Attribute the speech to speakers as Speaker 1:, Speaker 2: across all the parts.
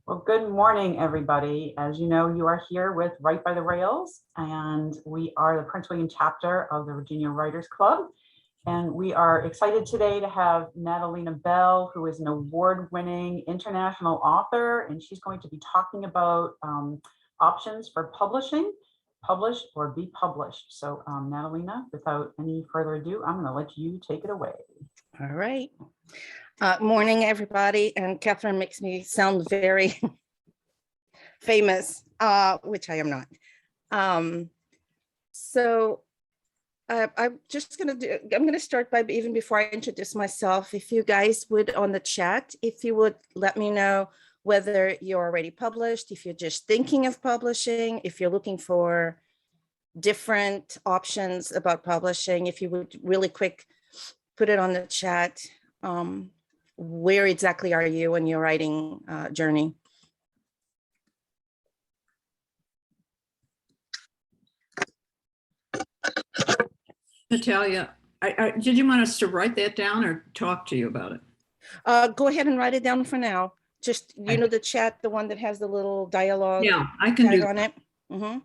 Speaker 1: Well, good morning, everybody. As you know, you are here with Right by the Rails, and we are the Prince William chapter of the Virginia Writers Club. And we are excited today to have Natalina Bell, who is an award-winning international author, and she's going to be talking about options for publishing, publish or be published. So Natalina, without any further ado, I'm going to let you take it away.
Speaker 2: All right. Morning, everybody. And Catherine makes me sound very famous, which I am not. I'm going to start by, even before I introduce myself, if you guys would on the chat, if you would let me know whether you're already published, if you're just thinking of publishing, if you're looking for different options about publishing, if you would really quick put it on the chat. Where exactly are you in your writing journey?
Speaker 3: Natalia, did you want us to write that down or talk to you about
Speaker 2: it? Go ahead and write it down for now. Just, you know, the chat, the one that has the little dialogue.
Speaker 3: Yeah, I can do
Speaker 2: on it. Mm-hmm.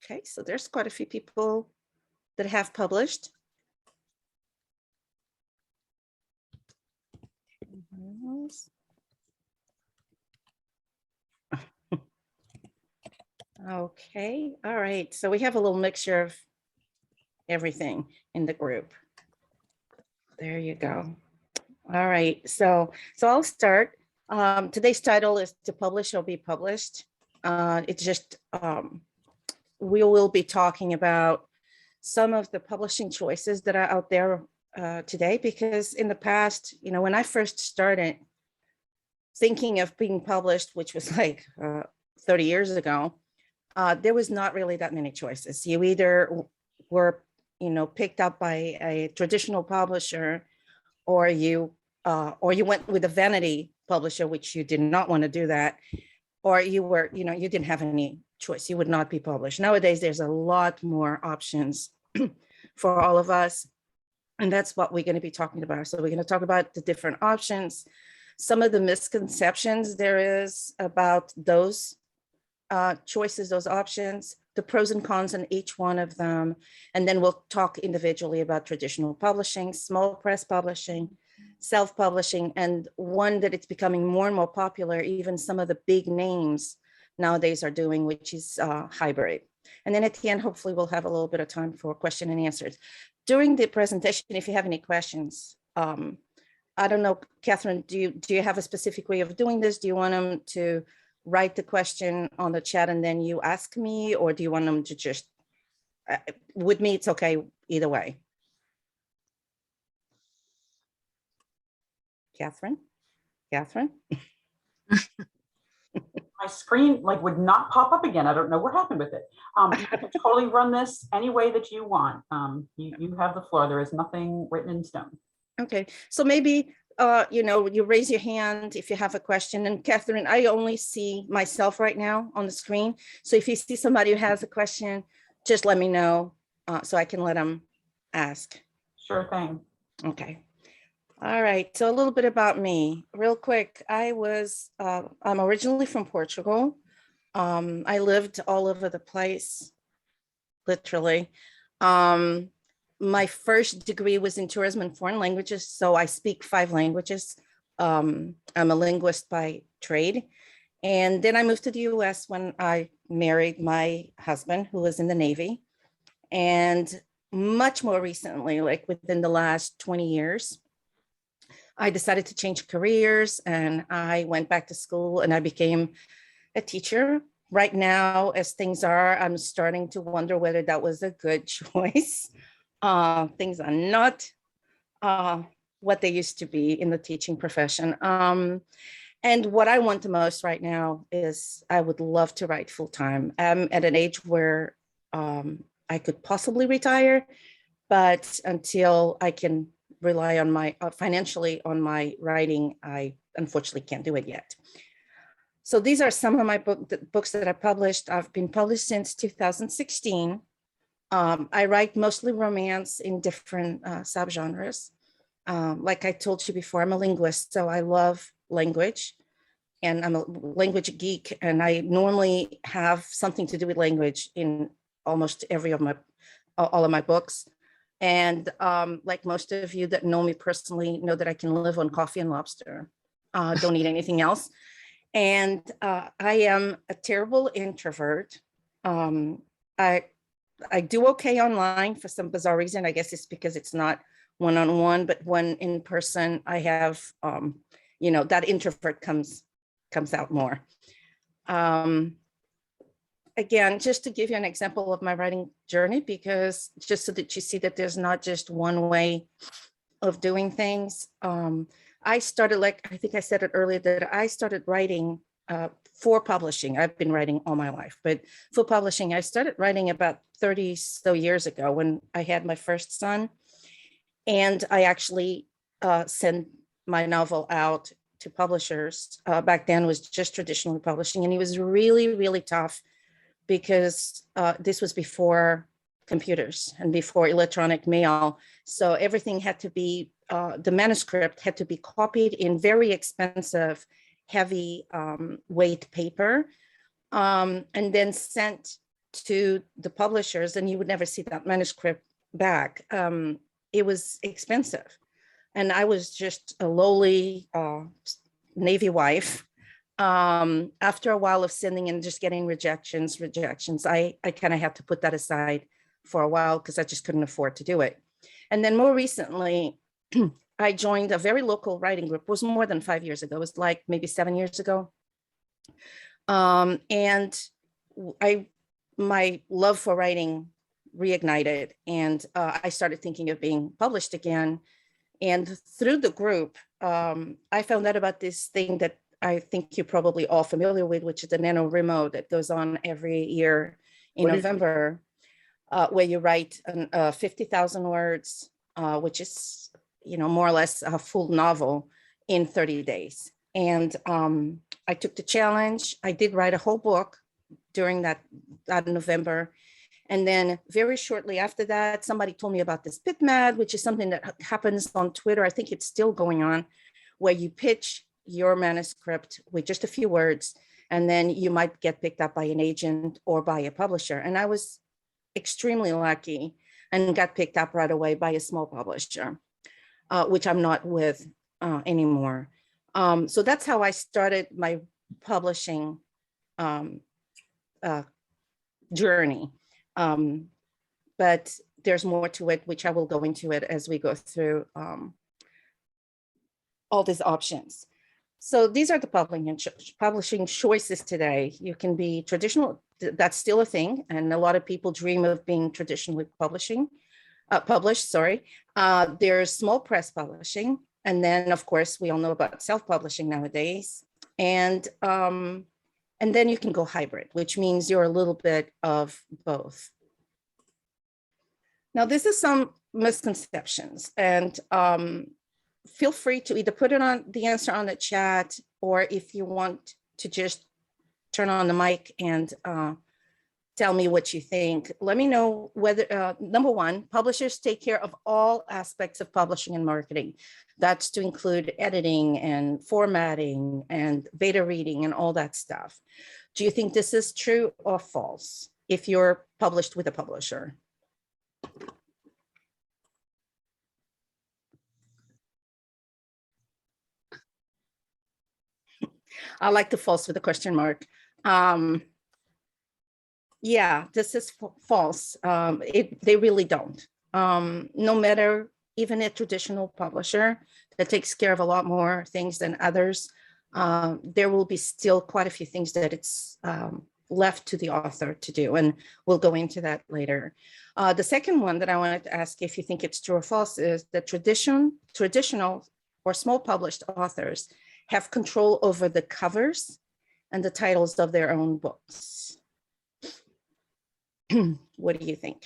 Speaker 2: Okay, so there's quite a few people that have published. Okay, all right. So we have a little mixture of everything in the group. There you go. All right, so I'll start. Today's title is To Publish or Be Published. It's just, we will be talking about some of the publishing choices that are out there today, because in the past, you know, when I first started thinking of being published, which was like 30 years ago, there was not really that many choices. You either were, you know, picked up by a traditional publisher, or you went with a vanity publisher, which you did not want to do that, or you were, you know, you didn't have any choice. You would not be published. Nowadays, there's a lot more options for all of us. And that's what we're going to be talking about. So we're going to talk about the different options, some of the misconceptions there is about those choices, those options, the pros and cons in each one of them. And then we'll talk individually about traditional publishing, small press publishing, self-publishing, and one that it's becoming more and more popular, even some of the big names nowadays are doing, which is hybrid. And then at the end, hopefully we'll have a little bit of time for question and answers. During the presentation, if you have any questions, I don't know, Catherine, do you have a specific way of doing this? Do you want them to write the question on the chat and then you ask me, or do you want them to just, with me, it's okay either way. Catherine?
Speaker 1: My screen would not pop up again. I don't know what happened with it. You can totally run this any way that you want. You have the floor. There is nothing written in stone.
Speaker 2: Okay, so maybe you know, you raise your hand if you have a question. And Catherine, I only see myself right now on the screen. So if you see somebody who has a question, just let me know so I can let them ask.
Speaker 1: Sure thing.
Speaker 2: Okay. All right, so a little bit about me, real quick. I'm originally from Portugal. I lived all over the place, literally. My first degree was in tourism and foreign languages, so I speak 5 languages. I'm a linguist by trade. And then I moved to the US when I married my husband, who was in the Navy. And much more recently, like within the last 20 years, I decided to change careers and I went back to school and I became a teacher. Right now, as things are, I'm starting to wonder whether that was a good choice. Things are not what they used to be in the teaching profession. And what I want the most right now is I would love to write full time. I'm at an age where I could possibly retire, but until I can rely on my financially on my writing, I unfortunately can't do it yet. So these are some of my books that I published. I've been published since 2016. I write mostly romance in different subgenres. Like I told you before, I'm a linguist, so I love language, and I'm a language geek, and I normally have something to do with language in almost all of my books. And like most of you that know me personally know that I can live on coffee and lobster. Don't eat anything else. And I am a terrible introvert. I do okay online for some bizarre reason. I guess it's because it's not one-on-one, but when in person, I have, that introvert comes out more. Again, just to give you an example of my writing journey, because just so that you see that there's not just one way of doing things. I started, like I think I said it earlier, that I started writing for publishing. I've been writing all my life, but for publishing, I started writing about 30 so years ago when I had my first son. And I actually sent my novel out to publishers. Back then was just traditionally publishing, and it was really, really tough because this was before computers and before electronic mail. So everything had to be, the manuscript had to be copied in very expensive, heavy weight paper, and then sent to the publishers, and you would never see that manuscript back. It was expensive. And I was just a lowly Navy wife. After a while of sending and just getting rejections, I kind of had to put that aside for a while because I just couldn't afford to do it. And then more recently, I joined a very local writing group. It was more than 5 years ago. It was like maybe 7 years ago. And my love for writing reignited, and I started thinking of being published again. And through the group, I found out about this thing that I think you're probably all familiar with, which is the NaNoWriMo that goes on every year in November, where you write 50,000 words, which is, more or less a full novel in 30 days. And I took the challenge. I did write a whole book during that November. And then very shortly after that, somebody told me about this PitMad, which is something that happens on Twitter. I think it's still going on, where you pitch your manuscript with just a few words, and then you might get picked up by an agent or by a publisher. And I was extremely lucky and got picked up right away by a small publisher, which I'm not with anymore. So that's how I started my publishing journey. But there's more to it, which I will go into it as we go through all these options. So these are the publishing choices today. You can be traditional, that's still a thing. And a lot of people dream of being traditionally published, there's small press publishing. And then of course, we all know about self-publishing nowadays. And then you can go hybrid, which means you're a little bit of both. Now, this is some misconceptions, and feel free to either put it on the answer on the chat, or if you want to just turn on the mic and tell me what you think. Let me know whether, number one, publishers take care of all aspects of publishing and marketing. That's to include editing and formatting and beta reading and all that stuff. Do you think this is true or false if you're published with a publisher? I like the false with a question mark. Yeah, this is false. They really don't. No matter, even a traditional publisher that takes care of a lot more things than others, there will be still quite a few things that it's left to the author to do, and we'll go into that later. The second one that I wanted to ask if you think it's true or false is that traditional or small published authors have control over the covers and the titles of their own books. What do you think?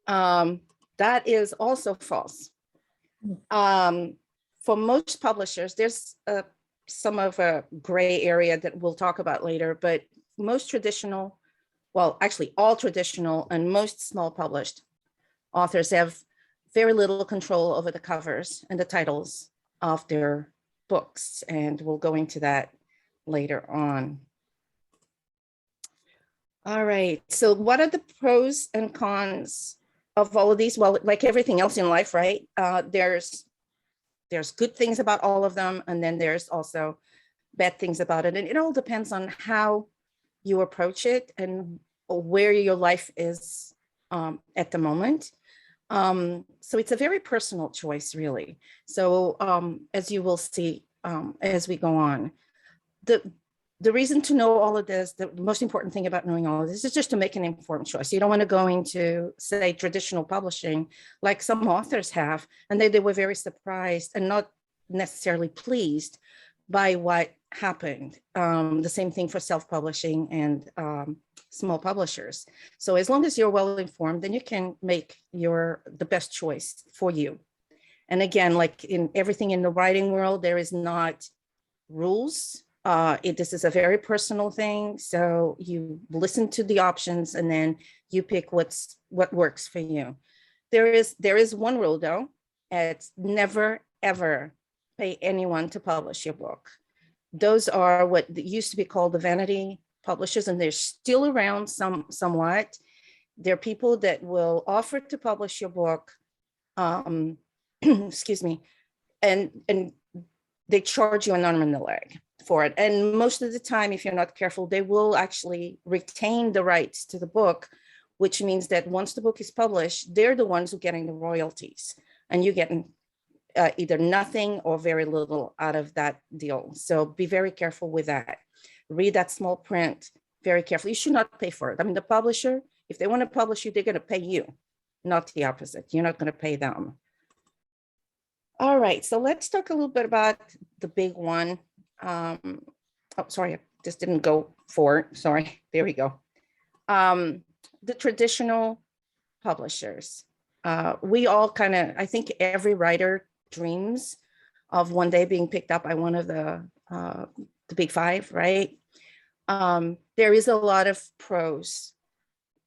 Speaker 2: That is also false. For most publishers, there's some of a gray area that we'll talk about later, but most traditional, well, actually all traditional and most small published authors have very little control over the covers and the titles of their books. And we'll go into that later on. All right, so what are the pros and cons of all of these? Well, like everything else in life, right? There's good things about all of them, and then there's also bad things about it. And it all depends on how you approach it and where your life is at the moment. So it's a very personal choice, really. So as you will see as we go on, the reason to know all of this, the most important thing about knowing all of this is just to make an informed choice. You don't want to go into, say, traditional publishing like some authors have, and they were very surprised and not necessarily pleased by what happened. The same thing for self-publishing and small publishers. So as long as you're well informed, then you can make the best choice for you. And again, like in everything in the writing world, there is not rules. This is a very personal thing. So you listen to the options and then you pick what works for you. There is one rule though. It's never, ever pay anyone to publish your book. Those are what used to be called the vanity publishers, and they're still around somewhat. They're people that will offer to publish your book, excuse me, and they charge you an arm and a leg for it. And most of the time, if you're not careful, they will actually retain the rights to the book, which means that once the book is published, they're the ones who are getting the royalties, and you're getting either nothing or very little out of that deal. So be very careful with that. Read that small print very carefully. You should not pay for it. I mean, the publisher, if they want to publish you, they're going to pay you, not the opposite. You're not going to pay them. All right, so let's talk a little bit about the big one. Oh, sorry, I just didn't go for it. Sorry, there we go. The traditional publishers. We all kind of, I think every writer dreams of one day being picked up by one of the big five, right? There is a lot of pros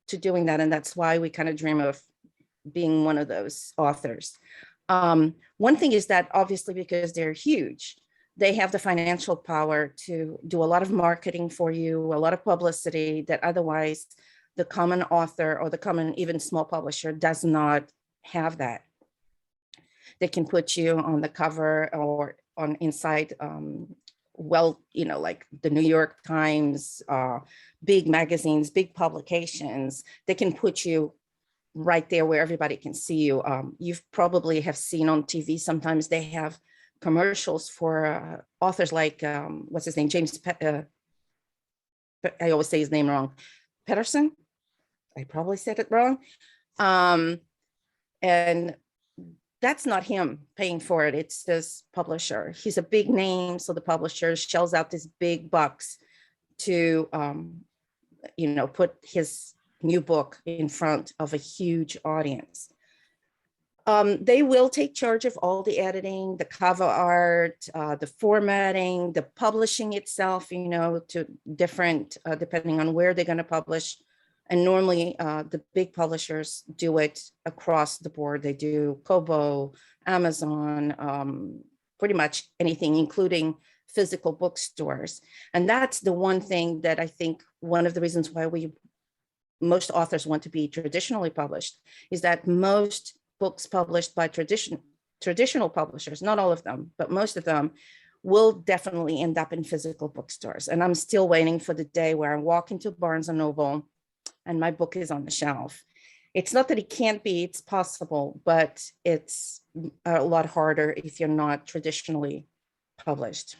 Speaker 2: to doing that, and that's why we kind of dream of being one of those authors. One thing is that obviously because they're huge, they have the financial power to do a lot of marketing for you, a lot of publicity that otherwise the common author or the common even small publisher does not have that. They can put you on the cover or on inside, well, you know, like the New York Times, big magazines, big publications. They can put you right there where everybody can see you. You've probably have seen on TV, sometimes they have commercials for authors like, what's his name? I always say his name wrong. Pedersen? I probably said it wrong. And that's not him paying for it. It's this publisher. He's a big name. So the publisher shells out these big bucks to, you know, put his new book in front of a huge audience. They will take charge of all the editing, the cover art, the formatting, the publishing itself, you know, to different, depending on where they're going to publish. And normally the big publishers do it across the board. They do Kobo, Amazon, pretty much anything, including physical bookstores. And that's the one thing that I think one of the reasons why most authors want to be traditionally published is that most books published by traditional publishers, not all of them, but most of them, will definitely end up in physical bookstores. And I'm still waiting for the day where I walk into Barnes and Noble and my book is on the shelf. It's not that it can't be, it's possible, but it's a lot harder if you're not traditionally published.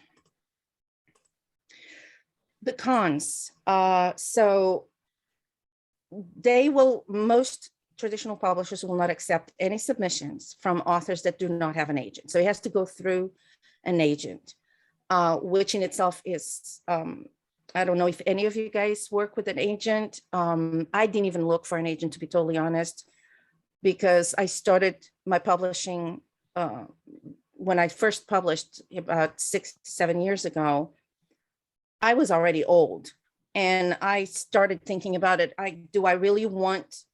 Speaker 2: The cons. So most traditional publishers will not accept any submissions from authors that do not have an agent. So it has to go through an agent, which in itself is, I don't know if any of you guys work with an agent. I didn't even look for an agent, to be totally honest. because I started my publishing when I first published about 6 to 7 years ago. I was already old, and I started thinking about it. Do I really want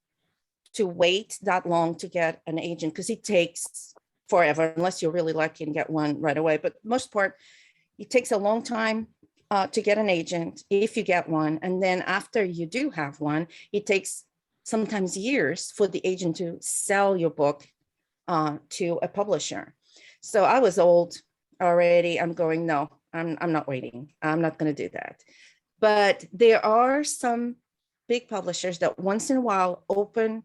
Speaker 2: to wait that long to get an agent? Because it takes forever, unless you're really lucky and get one right away. But most part, it takes a long time to get an agent if you get one. And then after you do have one, it takes sometimes years for the agent to sell your book to a publisher. So I was old already. I'm going, no, I'm not waiting. I'm not going to do that. But there are some big publishers that once in a while open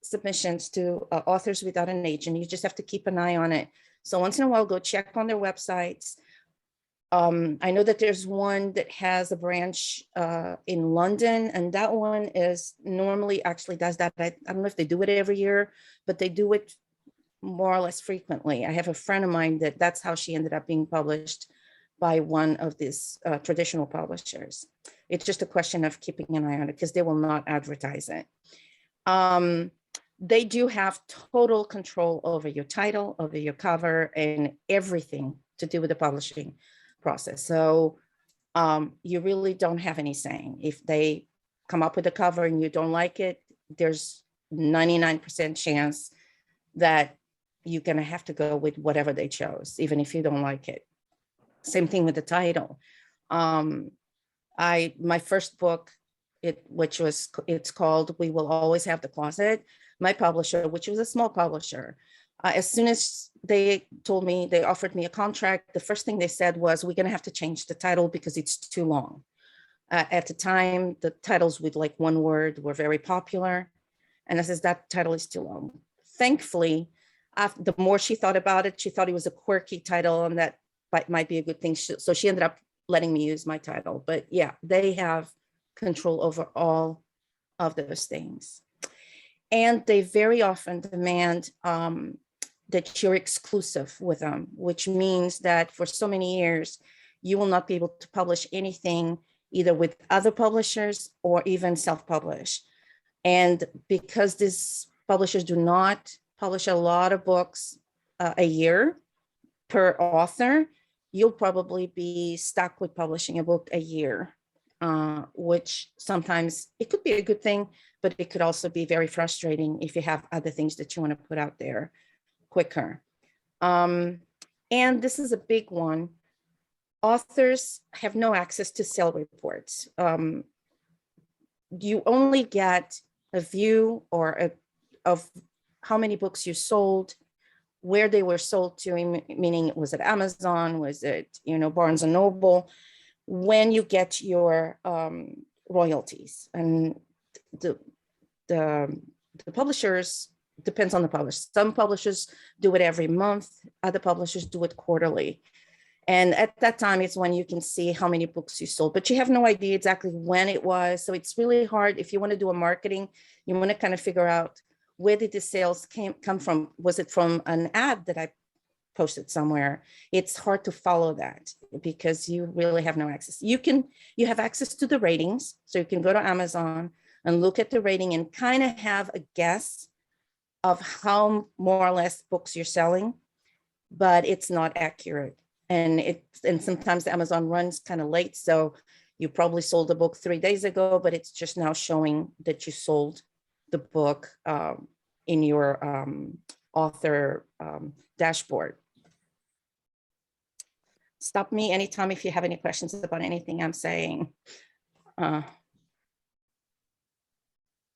Speaker 2: submissions to authors without an agent. You just have to keep an eye on it. So once in a while, go check on their websites. I know that there's one that has a branch in London, and that one is normally actually does that. I don't know if they do it every year, but they do it more or less frequently. I have a friend of mine that's how she ended up being published by one of these traditional publishers. It's just a question of keeping an eye on it because they will not advertise it. They do have total control over your title, over your cover, and everything to do with the publishing process. So you really don't have any saying. If they come up with a cover and you don't like it, there's 99% chance that you're going to have to go with whatever they chose, even if you don't like it. Same thing with the title. My first book, it's called We Will Always Have the Closet. My publisher, which was a small publisher, as soon as they told me, they offered me a contract, the first thing they said was, we're going to have to change the title because it's too long. At the time, the titles with like one word were very popular. And I says, that title is too long. Thankfully, the more she thought about it, she thought it was a quirky title and that might be a good thing. So she ended up letting me use my title. But yeah, they have control over all of those things. And they very often demand that you're exclusive with them, which means that for so many years, you will not be able to publish anything either with other publishers or even self-publish. And because these publishers do not publish a lot of books a year per author, you'll probably be stuck with publishing a book a year, which sometimes it could be a good thing, but it could also be very frustrating if you have other things that you want to put out there quicker. And this is a big one. Authors have no access to sale reports. You only get a view of how many books you sold, where they were sold to, meaning was it Amazon, was it Barnes and Noble, when you get your royalties. And the publishers, depends on the publisher. Some publishers do it every month, other publishers do it quarterly. And at that time, it's when you can see how many books you sold, but you have no idea exactly when it was. So it's really hard. If you want to do a marketing, you want to kind of figure out, where did the sales come from? Was it from an ad that I posted somewhere? It's hard to follow that because you really have no access. You have access to the ratings. So you can go to Amazon and look at the rating and kind of have a guess of how more or less books you're selling, but it's not accurate. And sometimes the Amazon runs kind of late. So you probably sold a book 3 days ago, but it's just now showing that you sold the book in your author dashboard. Stop me anytime if you have any questions about anything I'm saying. All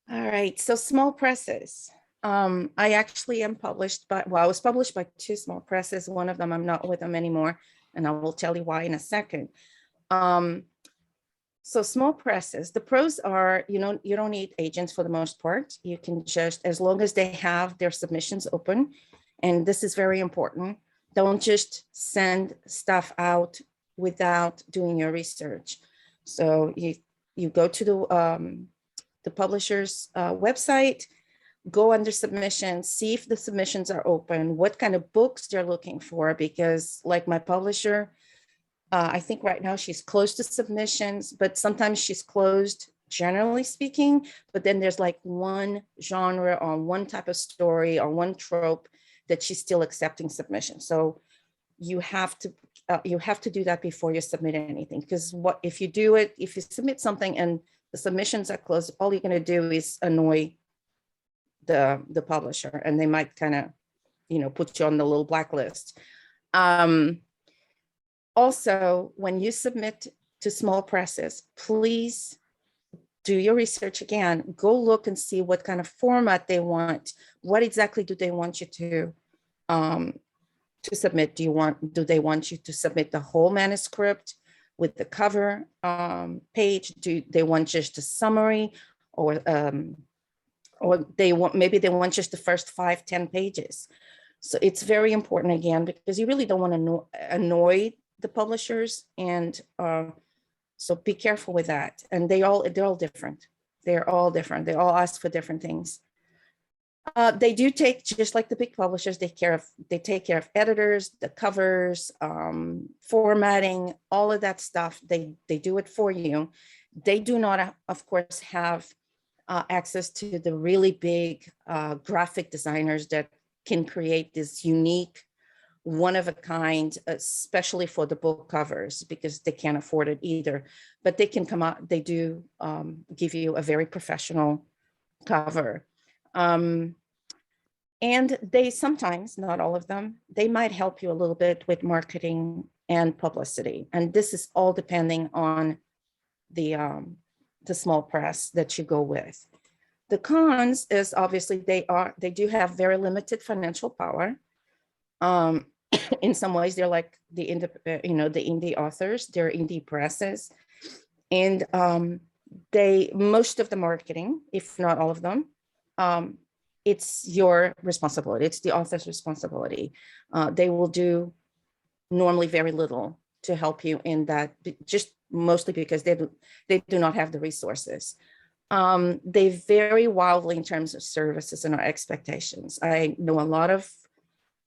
Speaker 2: right, so small presses. I actually am published by, I was published by 2 small presses. One of them, I'm not with them anymore, and I will tell you why in a second. So small presses, the pros are, you don't need agents for the most part. You can just, as long as they have their submissions open, and this is very important, don't just send stuff out without doing your research. So you go to the publisher's website, go under submissions, see if the submissions are open, what kind of books they're looking for, because like my publisher, I think right now she's closed to submissions, but sometimes she's closed generally speaking, but then there's like one genre or one type of story or one trope that she's still accepting submission. So you have to do that before you submit anything, because what if you do it, if you submit something and the submissions are closed, all you're going to do is annoy the publisher, and they might kind of, you know, put you on the little blacklist. Also, when you submit to small presses, please do your research again. Go look and see what kind of format they want. What exactly do they want you to submit? Do they want you to submit the whole manuscript with the cover page? Do they want just a summary, or maybe they want just the first 5-10 pages? So it's very important, again, because you really don't want to annoy the publishers, and so be careful with that. And they're all different. They're all different. They all ask for different things. They do take, just like the big publishers, they take care of editors, the covers, formatting, all of that stuff. They do it for you. They do not, of course, have access to the really big graphic designers that can create this unique, one of a kind, especially for the book covers, because they can't afford it either. But they can come out, they do give you a very professional cover. And they sometimes, not all of them, they might help you a little bit with marketing and publicity. And this is all depending on the small press that you go with. The cons is obviously they do have very limited financial power. In some ways, they're like the indie authors, they're indie presses, and most of the marketing, if not all of them, it's your responsibility. It's the author's responsibility. They will do normally very little to help you in that, just mostly because they do not have the resources. They vary wildly in terms of services and our expectations. I know a lot of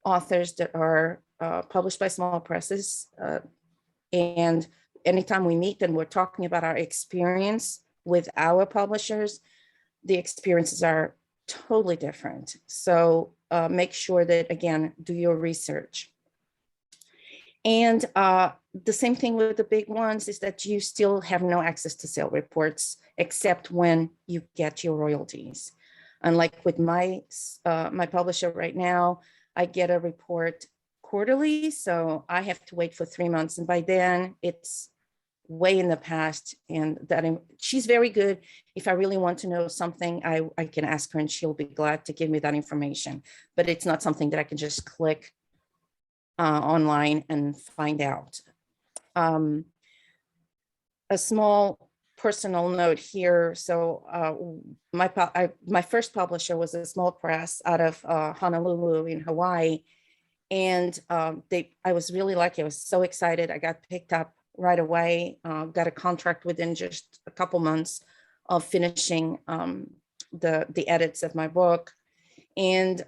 Speaker 2: authors that are published by small presses, and anytime we meet and we're talking about our experience with our publishers, the experiences are totally different. So make sure that, again, do your research. And the same thing with the big ones is that you still have no access to sale reports except when you get your royalties. Unlike with my publisher right now, I get a report quarterly, so I have to wait for 3 months. And by then it's way in the past. And she's very good. If I really want to know something, I can ask her and she'll be glad to give me that information. But it's not something that I can just click online and find out. A small personal note here. So my first publisher was a small press out of Honolulu in Hawaii. And I was really lucky. I was so excited. I got picked up right away, got a contract within just a couple months of finishing the edits of my book. And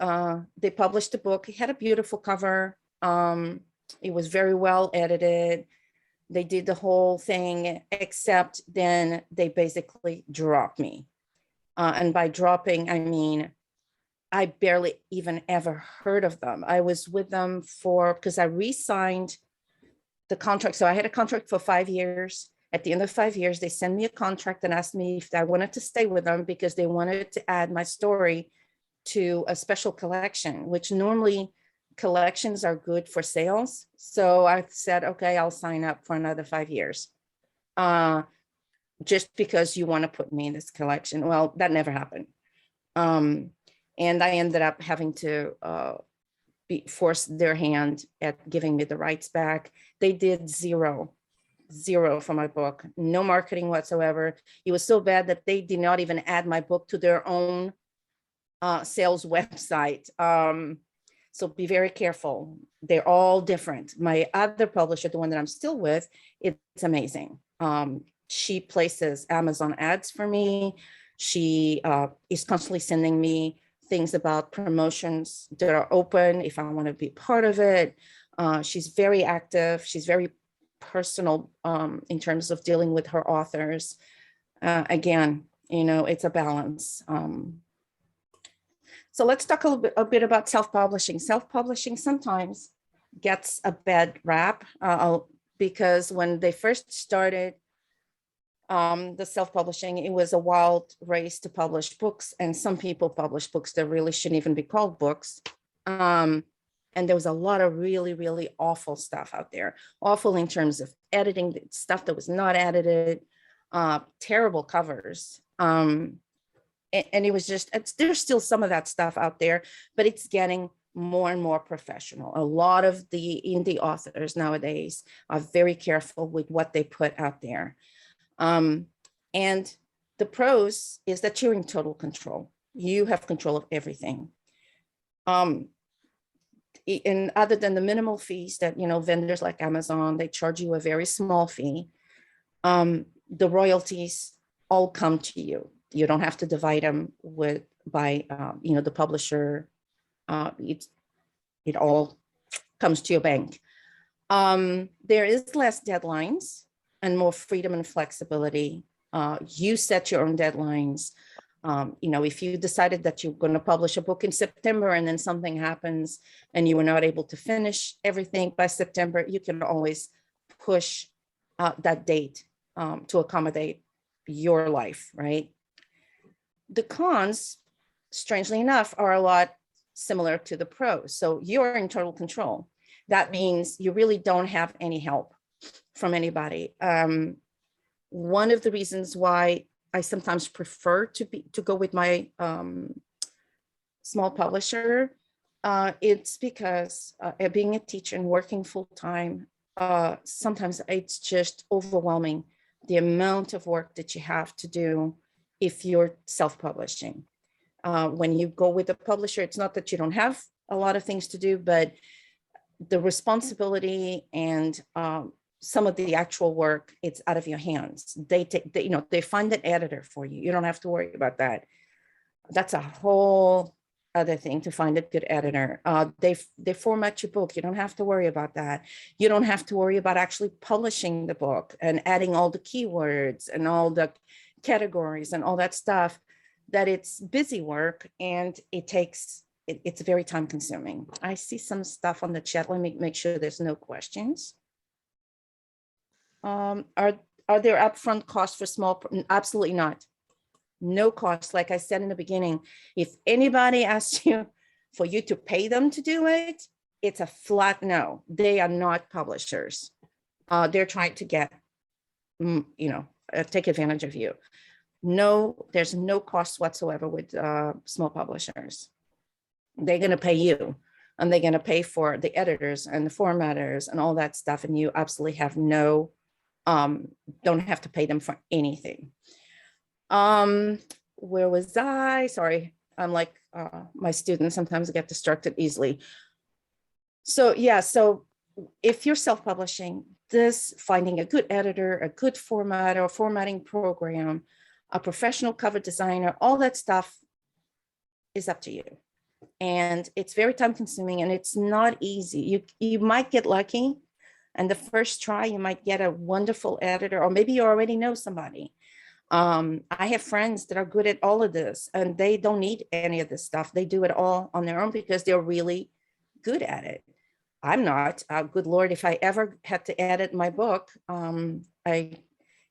Speaker 2: they published the book. It had a beautiful cover. It was very well edited. They did the whole thing, except then they basically dropped me. And by dropping, I mean, I barely even ever heard of them. I was with them because I re-signed the contract. So I had a contract for 5 years. At the end of 5 years, they sent me a contract and asked me if I wanted to stay with them because they wanted to add my story to a special collection, which normally collections are good for sales. So I said, okay, I'll sign up for another 5 years. Just because you want to put me in this collection. Well, that never happened. And I ended up having to force their hand at giving me the rights back. They did zero for my book, no marketing whatsoever. It was so bad that they did not even add my book to their own sales website. So be very careful. They're all different. My other publisher, the one that I'm still with, it's amazing. She places Amazon ads for me. She is constantly sending me things about promotions that are open if I want to be part of it. She's very active. She's very personal in terms of dealing with her authors. Again, it's a balance. So let's talk a bit about self-publishing. Self-publishing sometimes gets a bad rap because when they first started the self-publishing, it was a wild race to publish books, and some people publish books that really shouldn't even be called books. And there was a lot of really, really awful stuff out there. Awful in terms of editing, stuff that was not edited, terrible covers. And it was just, there's still some of that stuff out there, but it's getting more and more professional. A lot of the indie authors nowadays are very careful with what they put out there. And the pros is that you're in total control. You have control of everything. And other than the minimal fees that, vendors like Amazon, they charge you a very small fee. The royalties all come to you. You don't have to divide them by the publisher. It all comes to your bank. There is less deadlines and more freedom and flexibility. You set your own deadlines. If you decided that you're going to publish a book in September and then something happens and you were not able to finish everything by September, you can always push that date to accommodate your life, right? The cons, strangely enough, are a lot similar to the pros. So you're in total control. That means you really don't have any help from anybody. One of the reasons why I sometimes prefer to go with my small publisher, it's because being a teacher and working full time, sometimes it's just overwhelming, the amount of work that you have to do if you're self-publishing. When you go with a publisher, it's not that you don't have a lot of things to do, but the responsibility and some of the actual work, it's out of your hands. They find an editor for you. You don't have to worry about that. That's a whole other thing, to find a good editor. They format your book. You don't have to worry about that. You don't have to worry about actually publishing the book and adding all the keywords and all the categories and all that stuff. That it's busy work and it's very time consuming. I see some stuff on the chat. Let me make sure there's no questions. Are there upfront costs for small? Absolutely not. No cost. Like I said in the beginning, if anybody asks you for you to pay them to do it, it's a flat no. They are not publishers. They're trying to get, take advantage of you. No, there's no cost whatsoever with small publishers. They're going to pay you, and they're going to pay for the editors and the formatters and all that stuff. And you absolutely have don't have to pay them for anything. Where was I? Sorry, I'm like my students sometimes get distracted easily. So yeah, so if you're self-publishing, finding a good editor, a good formatter, a formatting program, a professional cover designer, all that stuff is up to you. And it's very time consuming and it's not easy. You might get lucky, and the first try, you might get a wonderful editor, or maybe you already know somebody. I have friends that are good at all of this and they don't need any of this stuff. They do it all on their own because they're really good at it. I'm not. Good Lord, if I ever had to edit my book,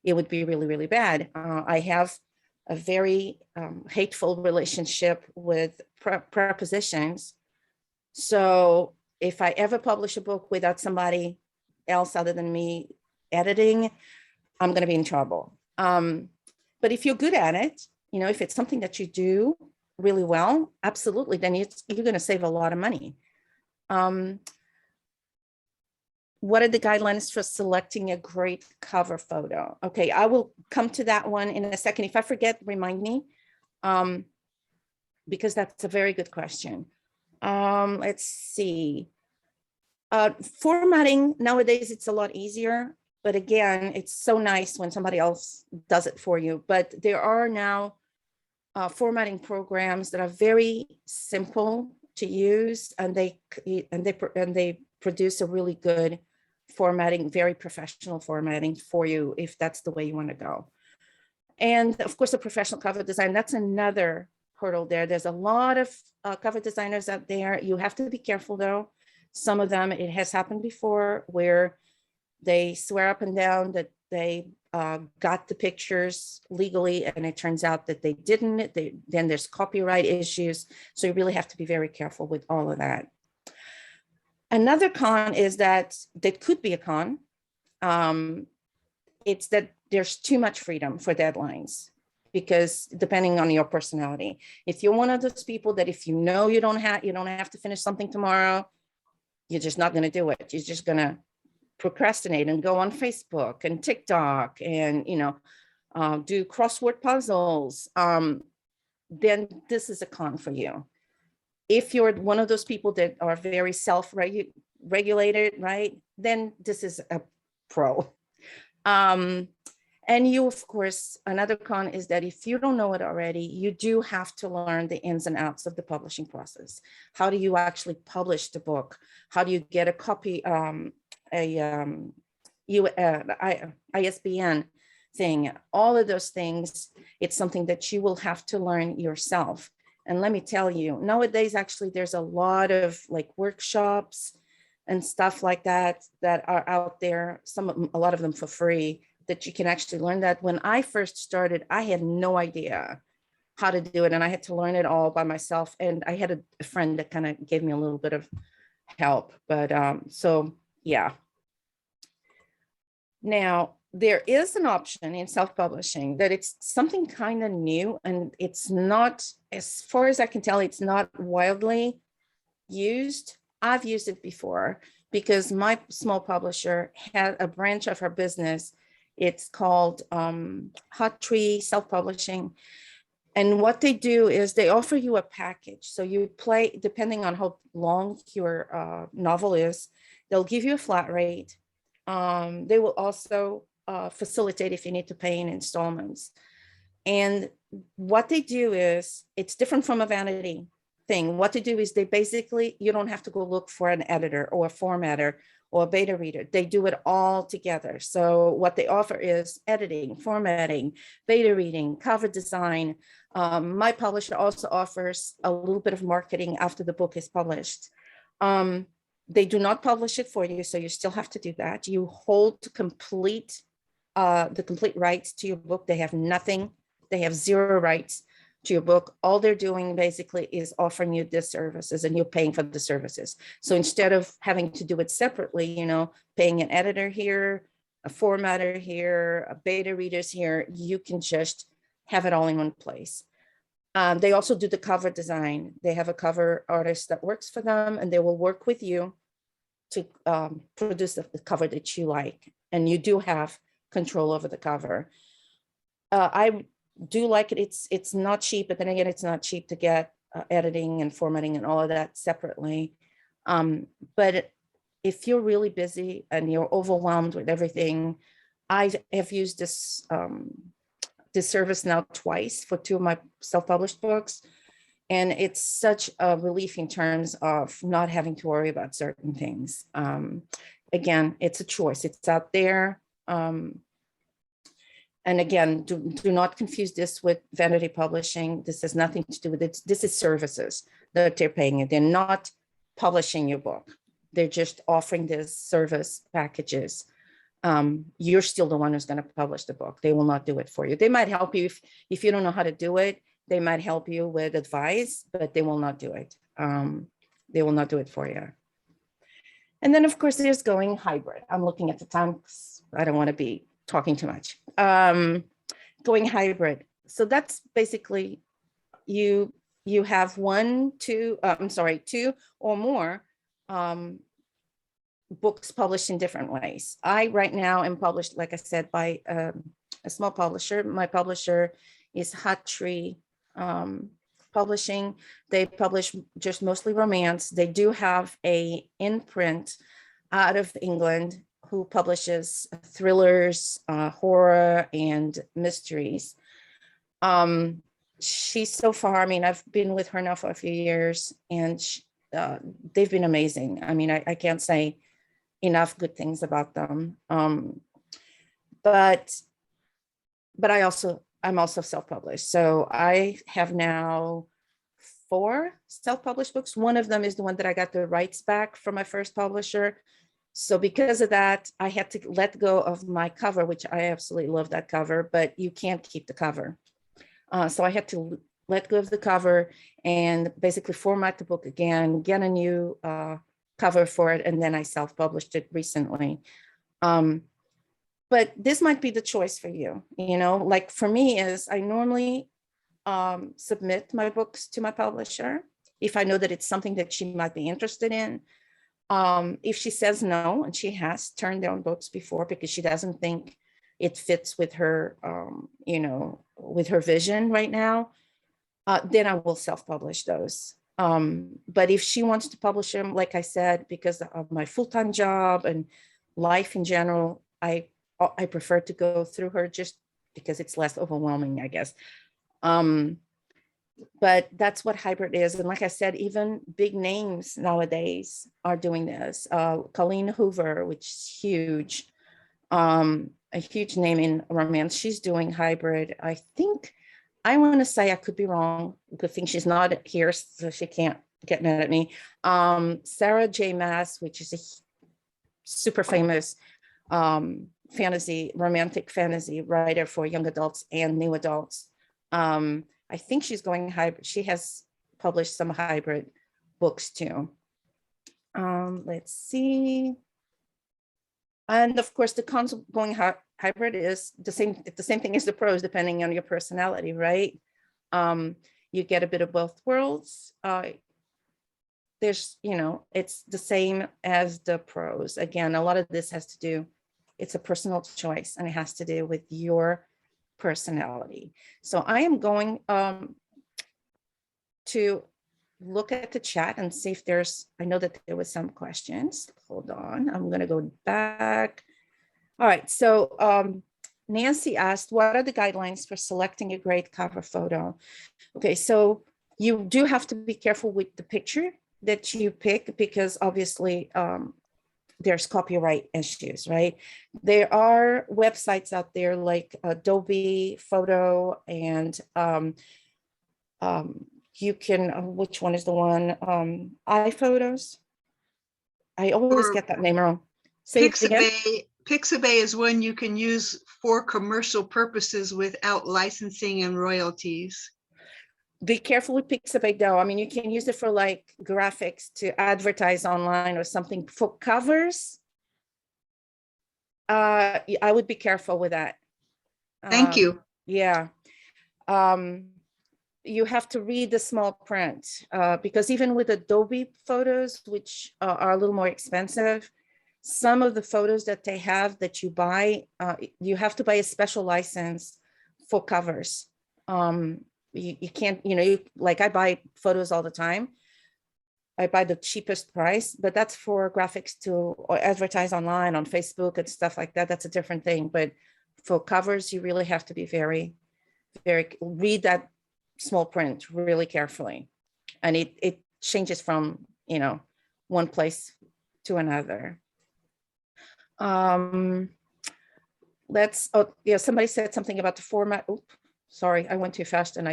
Speaker 2: it would be really, really bad. I have a very hateful relationship with prepositions. So if I ever publish a book without somebody else other than me editing, I'm going to be in trouble. But if you're good at it, if it's something that you do really well, absolutely, then you're going to save a lot of money. What are the guidelines for selecting a great cover photo? Okay, I will come to that one in a second. If I forget, remind me, because that's a very good question. Let's see. Formatting, nowadays, it's a lot easier. But again, it's so nice when somebody else does it for you. But there are now formatting programs that are very simple to use, and they produce a really good formatting, very professional formatting for you if that's the way you want to go. And of course, the professional cover design, that's another hurdle there. There's a lot of cover designers out there. You have to be careful though. Some of them, it has happened before where they swear up and down that they got the pictures legally, and it turns out that they didn't. Then there's copyright issues. So you really have to be very careful with all of that. Another con is that could be a con. It's that there's too much freedom for deadlines, because depending on your personality, if you're one of those people that if you know you don't have to finish something tomorrow, you're just not going to do it. You're just going to procrastinate and go on Facebook and TikTok and, do crossword puzzles. Then this is a con for you. If you're one of those people that are very self-regulated, right, then this is a pro. And you, of course, another con is that if you don't know it already, you do have to learn the ins and outs of the publishing process. How do you actually publish the book? How do you get a copy, ISBN thing? All of those things, it's something that you will have to learn yourself. And let me tell you, nowadays, actually, there's a lot of like workshops and stuff like that are out there. A lot of them for free, that you can actually learn that. When I first started, I had no idea how to do it, and I had to learn it all by myself. And I had a friend that kind of gave me a little bit of help. But so yeah. Now, there is an option in self-publishing that it's something kind of new, and it's not, as far as I can tell, it's not widely used. I've used it before because my small publisher had a branch of her business. It's called Hot Tree Self-Publishing. And what they do is they offer you a package. So you play, depending on how long your novel is, they'll give you a flat rate. They will also facilitate if you need to pay in installments. And what they do is, it's different from a vanity thing. What they do is they basically, you don't have to go look for an editor or a formatter or a beta reader. They do it all together. So what they offer is editing, formatting, beta reading, cover design. My publisher also offers a little bit of marketing after the book is published. They do not publish it for you, so you still have to do that. You hold the complete rights to your book. They have nothing. They have zero rights to your book. All they're doing basically is offering you the services, and you're paying for the services. So instead of having to do it separately, paying an editor here, a formatter here, a beta readers here, you can just have it all in one place. They also do the cover design. They have a cover artist that works for them, and they will work with you to produce the cover that you like. And you do have control over the cover. I do like it. It's not cheap, but then again, it's not cheap to get editing and formatting and all of that separately. But if you're really busy and you're overwhelmed with everything, I have used this service now twice for 2 of my self-published books. And it's such a relief in terms of not having to worry about certain things. Again, it's a choice. It's out there. And again, do not confuse this with vanity publishing. This has nothing to do with it. This is services that they're paying you. They're not publishing your book. They're just offering this service packages. You're still the one who's going to publish the book. They will not do it for you. They might help you if you don't know how to do it. They might help you with advice, but they will not do it. They will not do it for you. And then, of course, there's going hybrid. I'm looking at the time because I don't want to be talking too much. Going hybrid. So that's basically you have 2 or more books published in different ways. I right now am published, like I said, by a small publisher. My publisher is Hot Tree Publishing. They publish just mostly romance. They do have a imprint out of England who publishes thrillers, horror, and mysteries. She's so far, I've been with her now for a few years, and they've been amazing. I can't say enough good things about them. But I also I'm also self-published. So I have now 4 self-published books. One of them is the one that I got the rights back from my first publisher. So because of that, I had to let go of my cover, which I absolutely love that cover, but you can't keep the cover. So I had to let go of the cover and basically format the book again, get a new cover for it, and then I self-published it recently. But this might be the choice for you, like for me is I normally submit my books to my publisher if I know that it's something that she might be interested in. If she says no, and she has turned down books before because she doesn't think it fits with her, with her vision right now, then I will self-publish those. But if she wants to publish them, like I said, because of my full-time job and life in general, I prefer to go through her just because it's less overwhelming, I guess. But that's what hybrid is. And like I said, even big names nowadays are doing this. Colleen Hoover, which is huge, a huge name in romance. She's doing hybrid. I want to say, I could be wrong. Good thing she's not here, so she can't get mad at me. Sarah J. Maas, which is a super famous romantic fantasy writer for young adults and new adults. I think she's going hybrid. She has published some hybrid books too. Let's see. And of course, the cons of going hybrid is the same thing as the pros, depending on your personality, right? You get a bit of both worlds. There's, it's the same as the pros. Again, a lot of this has to do, it's a personal choice, and it has to do with your personality. So I am going to look at the chat and see if I know that there was some questions. Hold on, I'm going to go back. All right, so Nancy asked, what are the guidelines for selecting a great cover photo? Okay, so you do have to be careful with the picture that you pick, because obviously there's copyright issues, right? There are websites out there like Adobe Photo and you can, which one is the one? iPhotos. I always get that name wrong. Say it again.
Speaker 4: Pixabay is one you can use for commercial purposes without licensing and royalties.
Speaker 2: Be careful with Pixabay though. I mean, you can use it for like graphics to advertise online or something. For covers, I would be careful with that.
Speaker 4: Thank you.
Speaker 2: Yeah. You have to read the small print because even with Adobe photos, which are a little more expensive, some of the photos that they have that you buy, you have to buy a special license for covers. You can't, like I buy photos all the time. I buy the cheapest price, but that's for graphics to advertise online on Facebook and stuff like that. That's a different thing. But for covers, you really have to be very, read that small print really carefully. And it changes from, one place to another. Somebody said something about the format. Oops. Sorry, I went too fast and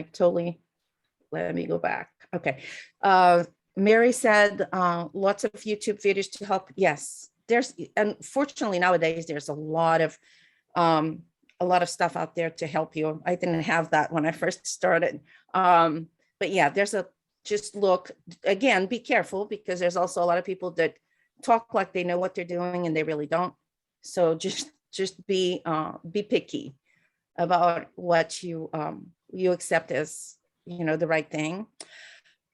Speaker 2: let me go back. Okay. Mary said lots of YouTube videos to help. Yes, unfortunately nowadays there's a lot of stuff out there to help you. I didn't have that when I first started. But yeah, just look, again, be careful because there's also a lot of people that talk like they know what they're doing and they really don't. So just be picky about what you accept as the right thing.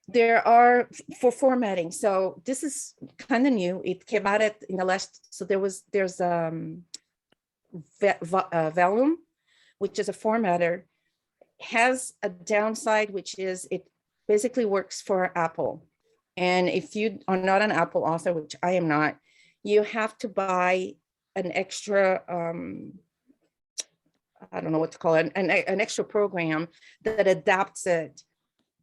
Speaker 2: There are for formatting. So this is kind of new. It came out in the last. So there's Vellum, which is a formatter, has a downside, which is it basically works for Apple. And if you are not an Apple author, which I am not, you have to buy an extra, I don't know what to call it, an extra program that adapts it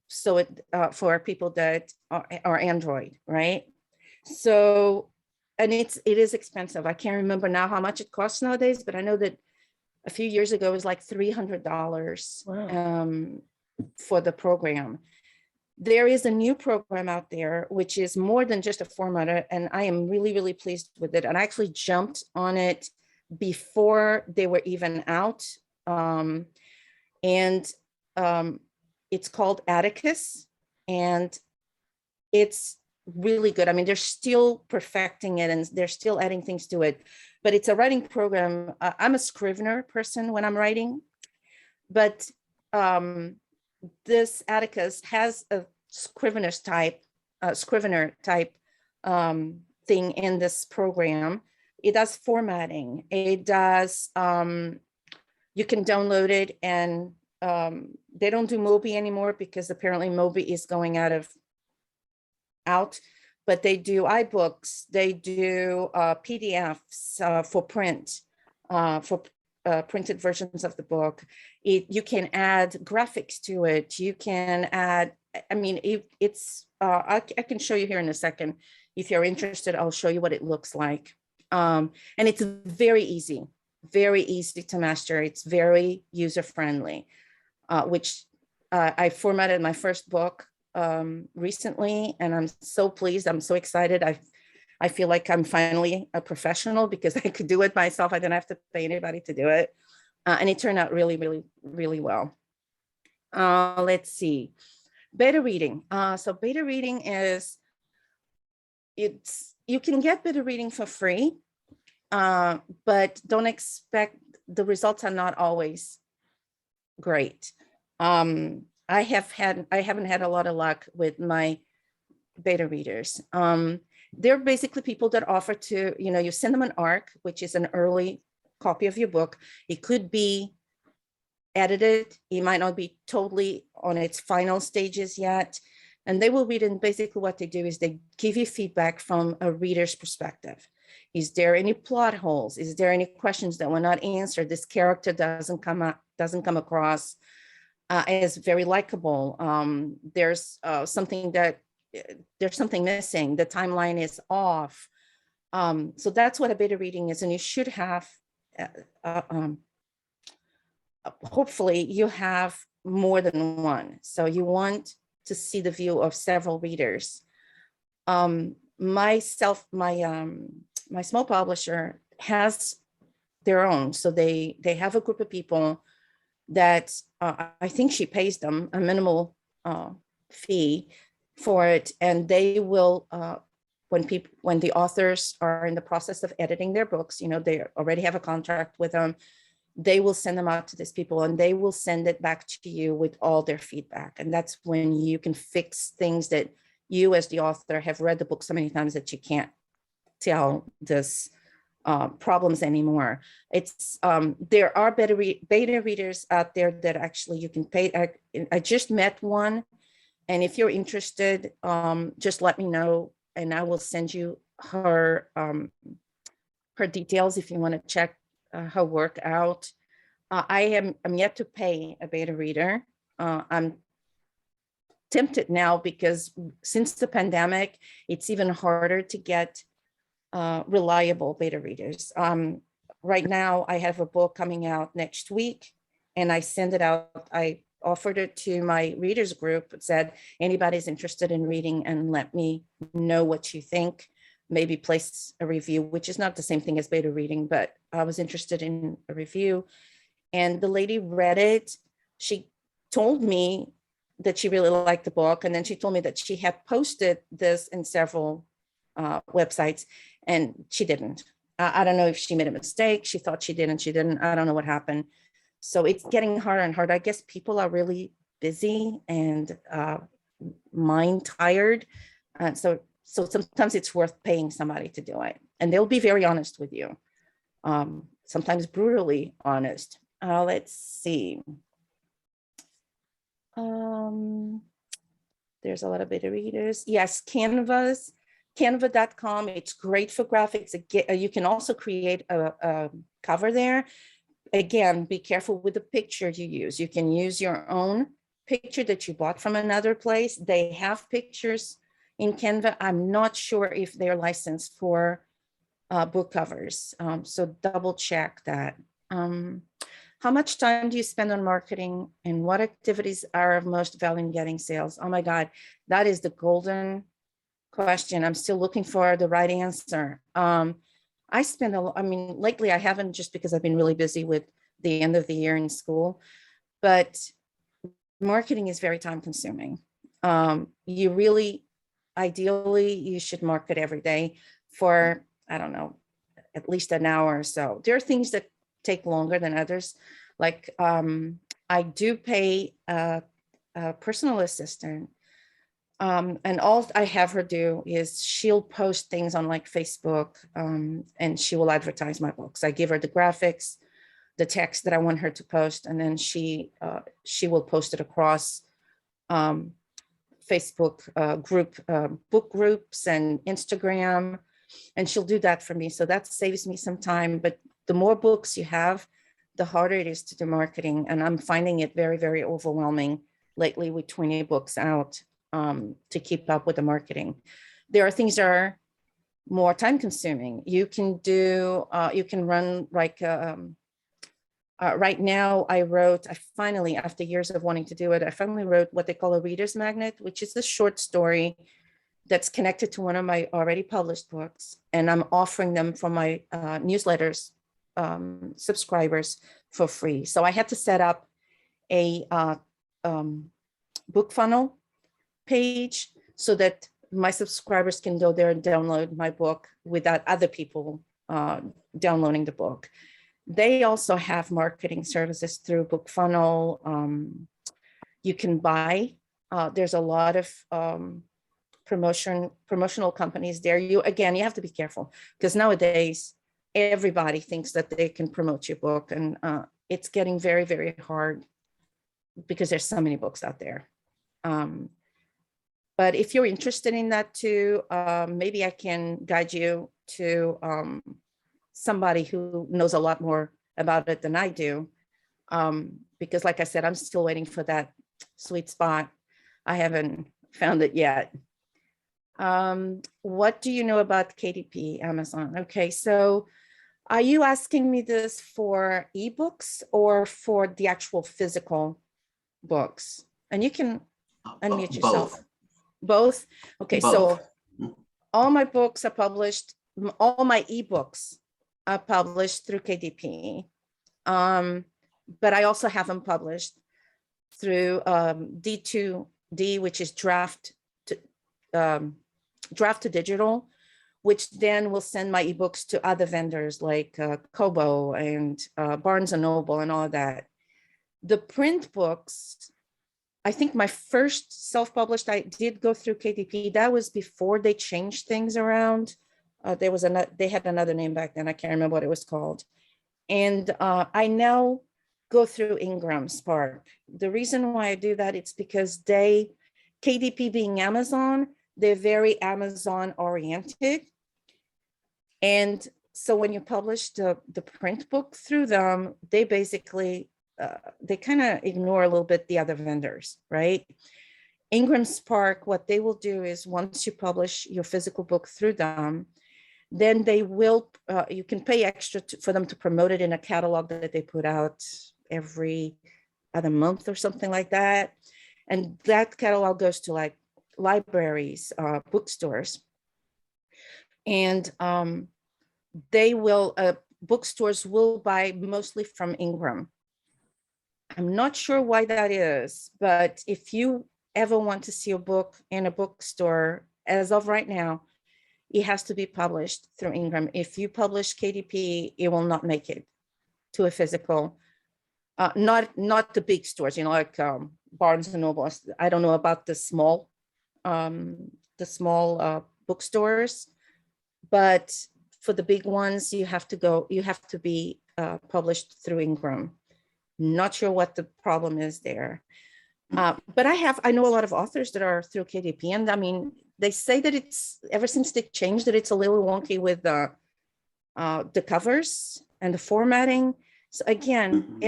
Speaker 2: so it for people that are Android, right? So, and it is expensive. I can't remember now how much it costs nowadays, but I know that a few years ago, it was like $300
Speaker 5: Wow.
Speaker 2: for the program. There is a new program out there, which is more than just a formatter, and I am really, really pleased with it. And I actually jumped on it before they were even out. And it's called Atticus, and it's really good. I mean, they're still perfecting it and they're still adding things to it, but it's a writing program. I'm a Scrivener person when I'm writing, but this Atticus has a Scrivener type thing in this program. It does formatting. It does, you can download it, and they don't do Mobi anymore because apparently Mobi is going out, but they do iBooks, they do PDFs for print, for printed versions of the book. You can add graphics to it. You can add, I mean, I can show you here in a second. If you're interested, I'll show you what it looks like. And it's very easy to master. It's very user-friendly, which I formatted my first book recently, and I'm so pleased. I'm so excited. I feel like I'm finally a professional because I could do it myself. I didn't have to pay anybody to do it. And it turned out really, really, really well. Let's see. Beta reading. So beta reading is, you can get beta reading for free, but don't expect, the results are not always great. I haven't had a lot of luck with my beta readers. They're basically people that offer to, you send them an ARC, which is an early copy of your book. It could be edited. It might not be totally on its final stages yet. And they will read, and basically what they do is they give you feedback from a reader's perspective. Is there any plot holes? Is there any questions that were not answered? This character doesn't come across as very likable. There's something missing. The timeline is off. So that's what a beta reading is, and you should have. Hopefully, you have more than one. So you want to see the view of several readers. My small publisher has their own. So they have a group of people that I think she pays them a minimal fee for it, and they will when the authors are in the process of editing their books, they already have a contract with them. They will send them out to these people, and they will send it back to you with all their feedback. And that's when you can fix things that you as the author have read the book so many times that you can't tell this problems anymore. It's there are beta readers out there that actually you can pay. I just met one, and if you're interested, just let me know, and I will send you her details if you want to check her work out. I'm yet to pay a beta reader. I'm tempted now because since the pandemic, it's even harder to get reliable beta readers. Right now, I have a book coming out next week, and I send it out. I offered it to my readers group, said, anybody's interested in reading, and let me know what you think. Maybe place a review, which is not the same thing as beta reading, but I was interested in a review. And the lady read it. She told me that she really liked the book. And then she told me that she had posted this in several websites, and she didn't. I don't know if she made a mistake. She thought she did and she didn't. I don't know what happened. So it's getting harder and harder. I guess people are really busy and mind tired. So sometimes it's worth paying somebody to do it. And they'll be very honest with you. Sometimes brutally honest. Let's see. There's a lot of beta readers. Yes, Canva.com. It's great for graphics. You can also create a cover there. Again, be careful with the picture you use. You can use your own picture that you bought from another place. They have pictures in Canva. I'm not sure if they're licensed for book covers. So double check that. How much time do you spend on marketing, and what activities are of most value in getting sales? Oh my God, that is the golden question. I'm still looking for the right answer. I spend I mean, lately I haven't, just because I've been really busy with the end of the year in school, but marketing is very time consuming. You really, ideally, you should market every day for, I don't know, at least an hour or so. There are things that take longer than others. Like I do pay a personal assistant, and all I have her do is she'll post things on like Facebook, and she will advertise my books. I give her the graphics, the text that I want her to post, and then she will post it across Facebook book groups and Instagram, and she'll do that for me. So that saves me some time. But the more books you have, the harder it is to do marketing, and I'm finding it very, very overwhelming lately with 20 books out, to keep up with the marketing. There are things that are more time consuming. You can do, you can run like, right now I finally, after years of wanting to do it, I finally wrote what they call a reader's magnet, which is a short story that's connected to one of my already published books. And I'm offering them for my newsletters subscribers for free. So I had to set up a book funnel page so that my subscribers can go there and download my book without other people downloading the book. They also have marketing services through BookFunnel. You can buy. There's a lot of promotional companies there. You have to be careful, because nowadays everybody thinks that they can promote your book, and it's getting very, very hard because there's so many books out there. But if you're interested in that too, maybe I can guide you to somebody who knows a lot more about it than I do. Because like I said, I'm still waiting for that sweet spot. I haven't found it yet. What do you know about KDP, Amazon? Okay, so are you asking me this for ebooks or for the actual physical books? And you can unmute yourself. Both. Okay,
Speaker 5: Both.
Speaker 2: so all my books are published, all my ebooks are published through KDP. But I also have them published through D2D, which is draft to digital, which then will send my ebooks to other vendors like Kobo and Barnes and Noble and all of that. The print books, I think my first self-published, I did go through KDP. That was before they changed things around. They had another name back then. I can't remember what it was called. And I now go through Ingram Spark. The reason why I do that, it's because KDP being Amazon, they're very Amazon oriented. And so when you publish the print book through them, they basically, they kind of ignore a little bit the other vendors, right? Ingram Spark, what they will do is once you publish your physical book through them, then they will, you can pay extra for them to promote it in a catalog that they put out every other month or something like that. And that catalog goes to like libraries, bookstores. And they will, bookstores will buy mostly from Ingram. I'm not sure why that is, but if you ever want to see a book in a bookstore, as of right now, it has to be published through Ingram. If you publish KDP, it will not make it to a physical, not the big stores, like Barnes and Noble. I don't know about the small bookstores, but for the big ones, you have to be published through Ingram. Not sure what the problem is there. But I know a lot of authors that are through KDP, and I mean, they say that it's, ever since they changed it, it's a little wonky with the covers and the formatting. So again,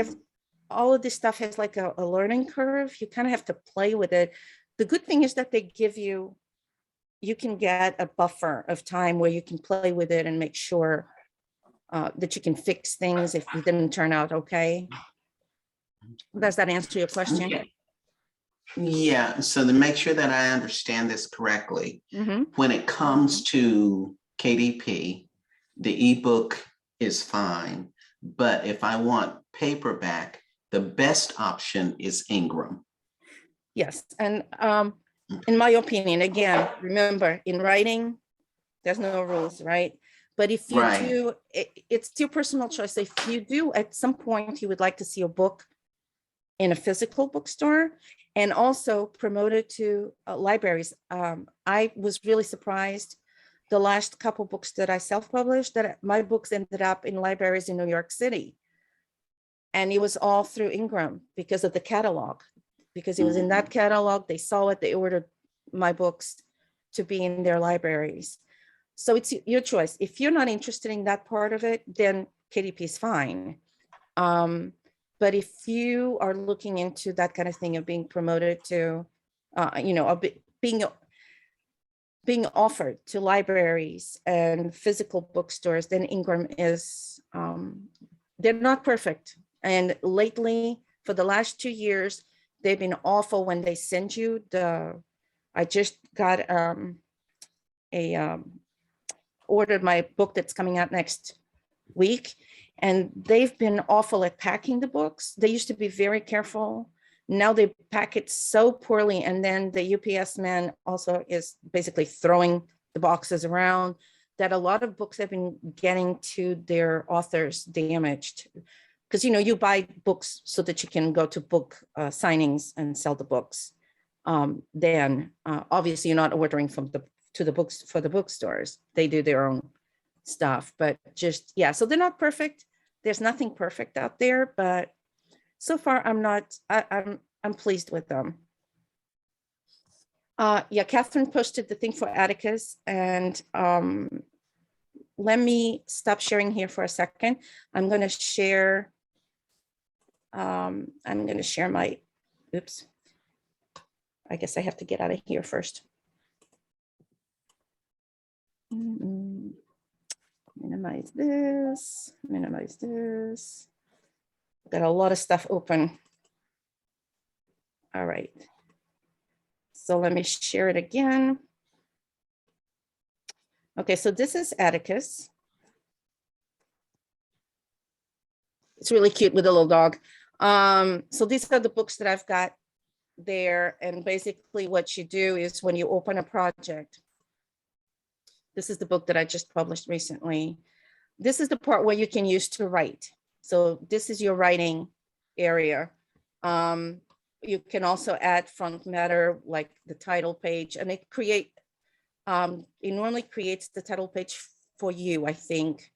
Speaker 2: all of this stuff has like a learning curve. You kind of have to play with it. The good thing is that they give you can get a buffer of time where you can play with it and make sure that you can fix things if it didn't turn out okay. Does that answer your question?
Speaker 5: Okay. Yeah, so to make sure that I understand this correctly,
Speaker 2: Mhm.
Speaker 5: when it comes to KDP, the ebook is fine, but if I want paperback, the best option is Ingram.
Speaker 2: Yes, and in my opinion, again, remember, in writing, there's no rules, right? But if you
Speaker 5: Right.
Speaker 2: do, it's your personal choice. If you do, at some point, you would like to see a book in a physical bookstore and also promote it to libraries. I was really surprised the last couple books that I self-published, that my books ended up in libraries in New York City. And it was all through Ingram because of the catalog, because it was in that catalog, they saw it, they ordered my books to be in their libraries. So it's your choice. If you're not interested in that part of it, then KDP is fine. But if you are looking into that kind of thing of being promoted to, being offered to libraries and physical bookstores, then Ingram is, they're not perfect. And lately, for the last 2 years, they've been awful when they send you I just got ordered my book that's coming out next week, and they've been awful at packing the books. They used to be very careful. Now they pack it so poorly, and then the UPS man also is basically throwing the boxes around, that a lot of books have been getting to their authors damaged. Because you buy books so that you can go to book signings and sell the books. Then obviously you're not ordering from the books for the bookstores. They do their own stuff, but just, yeah, so they're not perfect. There's nothing perfect out there, but so far I'm pleased with them. Yeah, Catherine posted the thing for Atticus, and let me stop sharing here for a second. I'm going to share my, oops. I guess I have to get out of here first. Minimize this, minimize this. Got a lot of stuff open. All right. So let me share it again. Okay, so this is Atticus. It's really cute with a little dog. So these are the books that I've got there. And basically what you do is when you open a project, this is the book that I just published recently. This is the part where you can use to write. So this is your writing area. You can also add front matter like the title page, and it normally creates the title page for you, I think.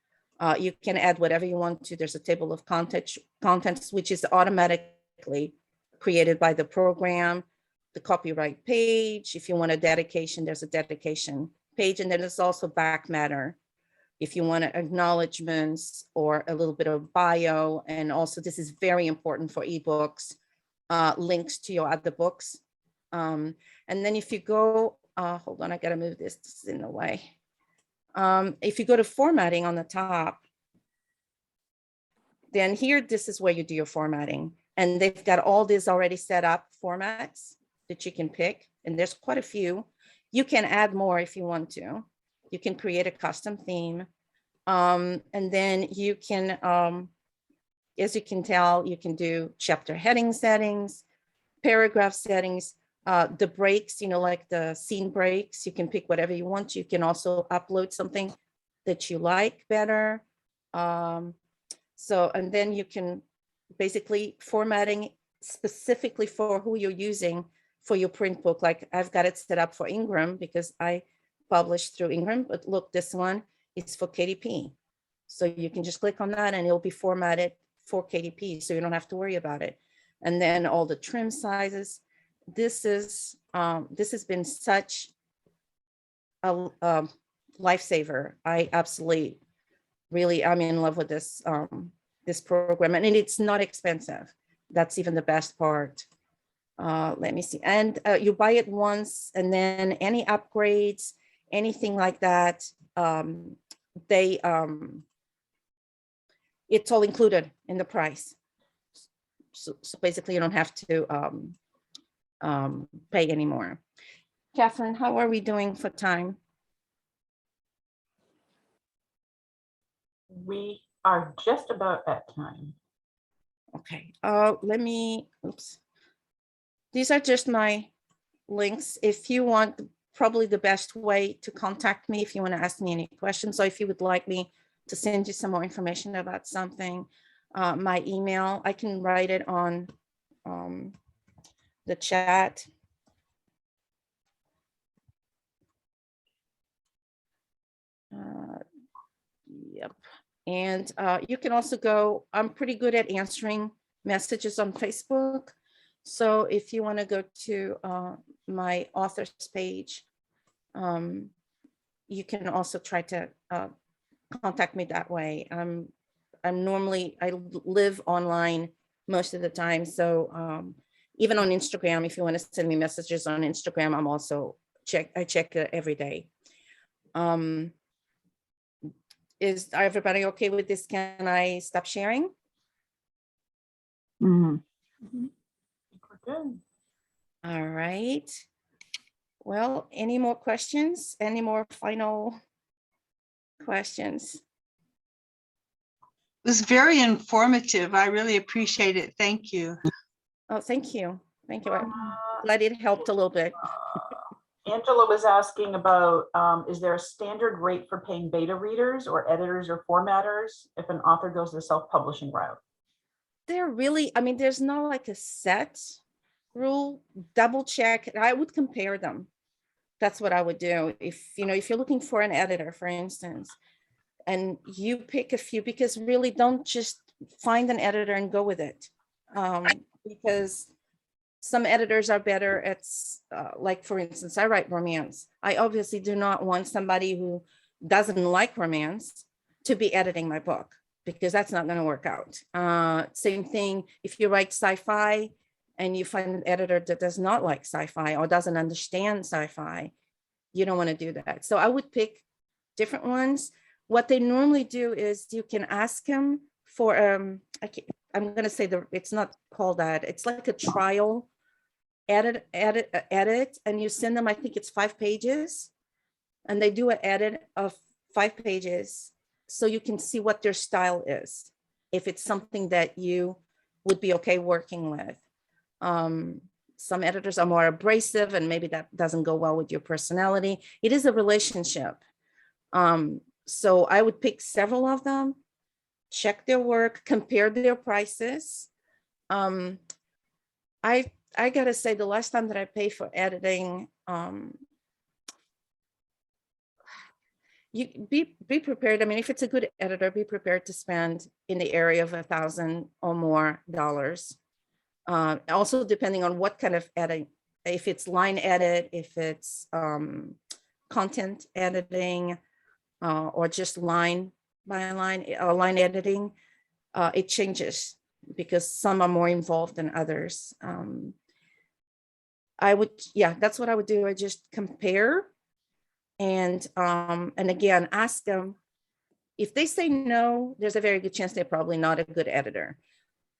Speaker 2: You can add whatever you want to. There's a table of contents, which is automatically created by the program. The copyright page, if you want a dedication, there's a dedication page, and then there's also back matter if you want acknowledgements or a little bit of bio. And also this is very important for ebooks, links to your other books. And then if you go, hold on, I gotta move this is in the way. If you go to formatting on the top, then here, this is where you do your formatting. And they've got all these already set up formats that you can pick. And there's quite a few. You can add more if you want to. You can create a custom theme. And then you can, as you can tell, you can do chapter heading settings, paragraph settings, the breaks, like the scene breaks. You can pick whatever you want. You can also upload something that you like better. And then you can basically formatting specifically for who you're using for your print book. Like I've got it set up for Ingram because I published through Ingram, but look, this one is for KDP. So you can just click on that and it'll be formatted for KDP. So you don't have to worry about it. And then all the trim sizes. This has been such a lifesaver. I absolutely, really, I'm in love with this, this program, and it's not expensive. That's even the best part. Let me see. And you buy it once, and then any upgrades, anything like that, it's all included in the price. so basically you don't have to pay anymore. Catherine, how are we doing for time?
Speaker 1: We are just about at time.
Speaker 2: Okay, let me, oops. These are just my links. If you want, probably the best way to contact me if you want to ask me any questions, or if you would like me to send you some more information about something, my email, I can write it on the chat. Yep. And you can also go, I'm pretty good at answering messages on Facebook. So if you want to go to my author's page, you can also try to contact me that way. I'm normally, I live online most of the time. So even on Instagram, if you want to send me messages on Instagram, I'm also I check it every day. Is everybody okay with this? Can I stop sharing?
Speaker 1: I think we're good.
Speaker 2: All right. Well, any more questions? Any more final questions?
Speaker 4: It was very informative. I really appreciate it. Thank you.
Speaker 2: Oh, thank you. Thank you. I'm glad it helped a little bit.
Speaker 1: Angela was asking about, is there a standard rate for paying beta readers or editors or formatters if an author goes the self-publishing route?
Speaker 2: They're really, I mean, there's not like a set rule. Double check. I would compare them. That's what I would do. If you're looking for an editor, for instance, and you pick a few, because really don't just find an editor and go with it. Because some editors are better at, like, for instance, I write romance. I obviously do not want somebody who doesn't like romance to be editing my book, because that's not going to work out. Same thing if you write sci-fi and you find an editor that does not like sci-fi or doesn't understand sci-fi, you don't want to do that. So I would pick different ones. What they normally do is you can ask them for, I'm going to say it's not called that. It's like a trial edit, and you send them, I think it's 5 pages, and they do an edit of 5 pages so you can see what their style is, if it's something that you would be okay working with. Some editors are more abrasive, and maybe that doesn't go well with your personality. It is a relationship. So I would pick several of them, check their work, compare their prices. I gotta say, the last time that I paid for editing, you be prepared. I mean, if it's a good editor, be prepared to spend in the area of $1,000 or more. Also, depending on what kind of edit, if it's line edit, if it's content editing, or just line by line, line editing, it changes because some are more involved than others. That's what I would do. I just compare, and again, ask them. If they say no, there's a very good chance they're probably not a good editor.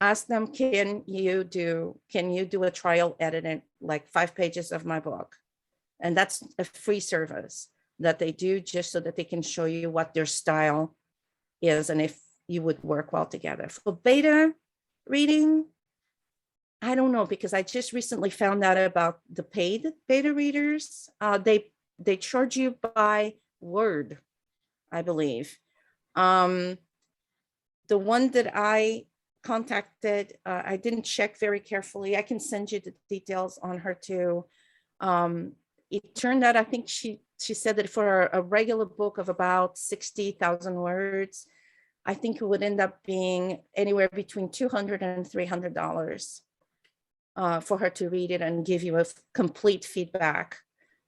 Speaker 2: Ask them, can you do a trial edit, like 5 pages of my book? And that's a free service that they do just so that they can show you what their style is and if you would work well together. For beta reading, I don't know, because I just recently found out about the paid beta readers. They charge you by word, I believe. The one that I contacted, I didn't check very carefully. I can send you the details on her too. It turned out, I think she said that for a regular book of about 60,000 words, I think it would end up being anywhere between $200 and $300 for her to read it and give you a complete feedback.